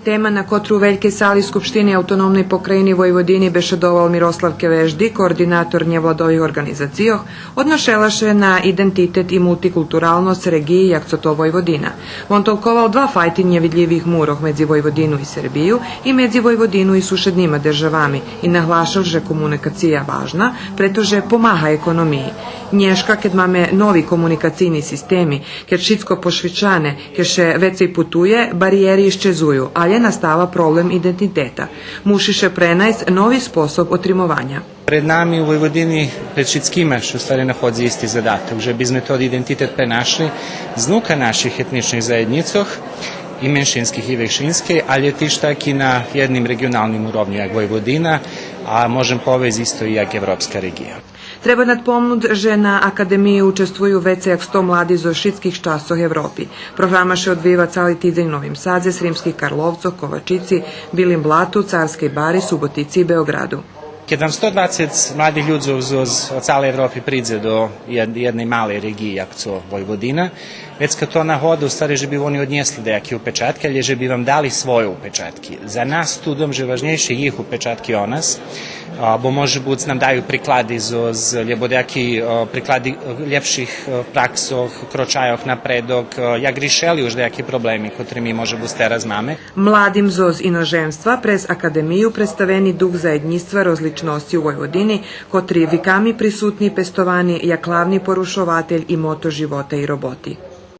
Tema na kotru veljke sali Skupštine Autonomnej pokrajini Vojvodini bešedoval Miroslav Keveždi, koordinator nevladovih organizacijoh, odnošelaše na identitet i multikulturalnost regiji jak co to Vojvodina. On tolkoval dva fajtinje vidljivih muroh medzi Vojvodinu i Srbiju i medzi Vojvodinu i sušednima državami i naglašal, že komunikacija važna, pretože pomaha ekonomiji. Nješka, kad máme novi komunikacijni sistemi, kad šitsko pošvičane, kad še vecej putuje, barijeri iščezuju, ali je nastava problem identiteta. Mušiše prenajs novi sposob otrimovanja. Pred nami u Vojvodini, pred šitskima, što stvari nahodzi isti zadatak, že bizme to identitet prenašli znuka naših etničnih zajednicoh, i menšinskih i vešinskih, ali je tiš tak i na jednim regionalnim urovnju, jak Vojvodina, a možem povez isto i jak Evropska regija. Treba nadpomnut, že na akademiji učestvuju već jak 100 mladi zo šitskih časoh Evropi. Programa še odviva cali tideň Novim Sadze, Srimskih Karlovcoh, Kovačici, Bilim Blatu, Carskej Bari, Subotici i Beogradu. Kad vam 120 mladih ljudi od cale Evropi pridze do jedne male regije, jak co Vojvodina, već kad to nahoda, u stvari, že bi oni odnjesli dejaki upečatke, ali že bi vam dali svoje upečatke. Za nas tu dom, že važnejše jih upečatke o nas, bo može bud nam daju prikladi lebo dejaki prikladi ljepših praksoh, kročajoh napredok, jak rišeli už dejaki problemi, kotri mi može bud teraz máme. Mladim zoz inoženstva prez akademiju predstaveni duh zajednistva rozličnosti u Vojvodini, kotri vikami prisutni pestovani jak glavni porušovatelj i moto života i roboti.